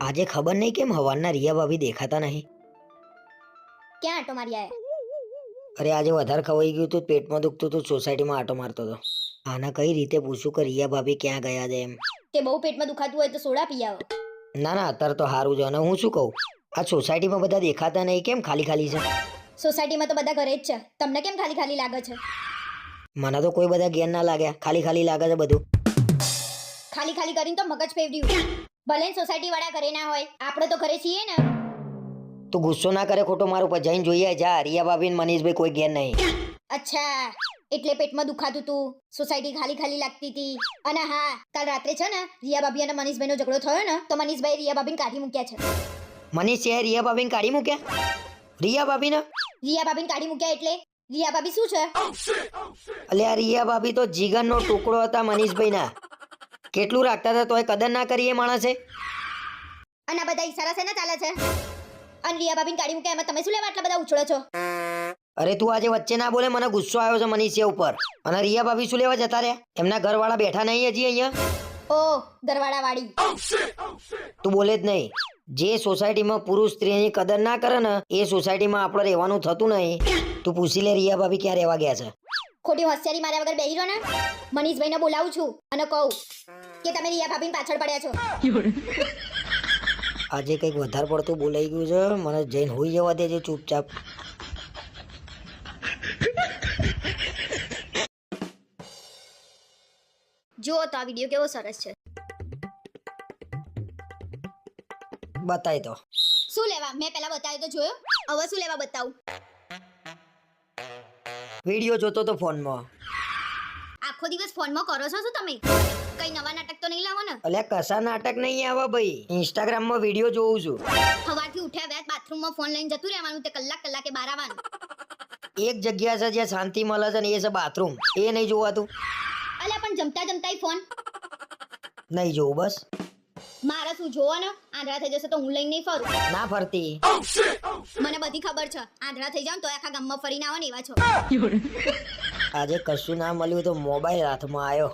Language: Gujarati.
આજે ખબર નહીં કેમ હવારના રિયા ભાભી દેખાતા નહીં. ક્યાં આટો મારી આયા? અરે આજે વધારે ખવાઈ ગયું હતું, પેટમાં દુખતું હતું, સોસાયટીમાં આટો મારતો હતો. આના કઈ રીતે પૂછું કે રિયા ભાભી ક્યાં ગયા છે એમ. તે બહુ પેટમાં દુખાતું હોય તો સોડા પી આવો. ના ના, અત્યારે તો સારું છે. અને હું શું કહું, આ સોસાયટીમાં બધા દેખાતા નહીં, કેમ ખાલી ખાલી છે? સોસાયટીમાં તો બધા ઘરે જ છે, તમને કેમ ખાલી ખાલી લાગે છે? મને તો કોઈ બધા ઘેર ના લાગ્યા, ખાલી ખાલી લાગે છે બધું. ખાલી ખાલી કરીને તો મગજ ફેવડ્યું. ભલે સોસાયટી વાળા ઘરે ના હોય, આપણે તો ઘરે છીએ ને. તું ગુસ્સો ના કરે ખોટો મારું પર, જઈને જોઈએ જા. રિયા ભાભી ને મનીષભાઈ કોઈ ઘેર નહીં. અચ્છા, એટલે પેટમાં દુખાતું તું, સોસાયટી ખાલી ખાલી લાગતી હતી. અને હા, કાલ રાત્રે છે ને રિયા ભાભી અને મનીષભાઈ નો ઝઘડો થયો ને, તો મનીષભાઈ રિયા ભાભીને કાઢી મૂક્યા છે. મનીષ છે રિયા ભાભીને કાઢી મૂક્યા? રિયા ભાભીને? રિયા ભાભીને કાઢી મૂક્યા એટલે રિયા ભાભી શું છે? અલ્યા રિયા ભાભી તો જીગરનો ટુકડો હતા મનીષભાઈના. કેટલું રાખતા હતા તોય કદર ના કરી એ માણસે. અને આ બધા ઈશારા છે ને ચાલે છે. અને રિયા ભાભીને કાઢી મૂક્યા એમાં તમે શું લેવા આટલા બધા ઉછળો છો? અરે તું આજે વચ્ચે ના બોલે, મને ગુસ્સો આવ્યો છે મનીષિયા ઉપર. અને રિયા ભાભી શું લેવા જતા રહ્યા? એમના ઘરવાળા બેઠા નહીં હજી અહીંયા? ઓ દરવાડા વાળી. તું બોલે જ નહીં. જે સોસાયટીમાં પુરુષ સ્ત્રીની કદર ના કરે ને એ સોસાયટીમાં આપણે રહેવાનું થતું નહીં. તું પૂછી લે રિયા ભાભી ક્યાં રહેવા ગયા છે. ખોટી હોશિયારી માર્યા વગર બેહી રહો ને. મનીષભાઈને બોલાવું છું અને કહું કે તમે રિયા ભાભીની પાછળ પડ્યા છો. આજે કંઈક વધારે પડતું બોલાઈ ગયું છે, મને જઈને હોઈ જવા દેજે ચૂપચાપ. જુઓ તો આ વિડીયો કેવો સરસ છે. બતાય તો. શું લેવા? મેં પહેલા બતાવ્યો તો જોયો, હવે શું લેવા બતાવું? વિડીયો જોતો તો ફોનમાં. આખો દિવસ ફોનમાં કરો છો શું તમે? કઈ નવા નાટક તો નહીં લાવો ને? અલ્યા કશા નાટક નહીં આવે ભાઈ, ઇન્સ્ટાગ્રામમાં વિડીયો જોઉં છું. સવારથી ઉઠ્યા વેત બાથરૂમમાં ફોન લઈને જતું રહેવાનું, તે કલાકે બહાર આવવાનું. એક જગ્યા છે જ્યાં શાંતિ મળે છે ને એ છે બાથરૂમ. એ નહીં જોવાતું? અલ્યા પણ જમતા જમતાય ફોન નહીં જોવું બસ. મારે શું જોવો ને? આંધળા થઈ જશે તો હું લઈને નહીં ફરું. ના ફરતી. મને બધી ખબર છે, આંધળા થઈ જાવ તો આખા ગામમાં ફરીને આવો ને એવા છો. આજે કશું ના મળ્યું તો મોબાઈલ હાથમાં આવ્યો.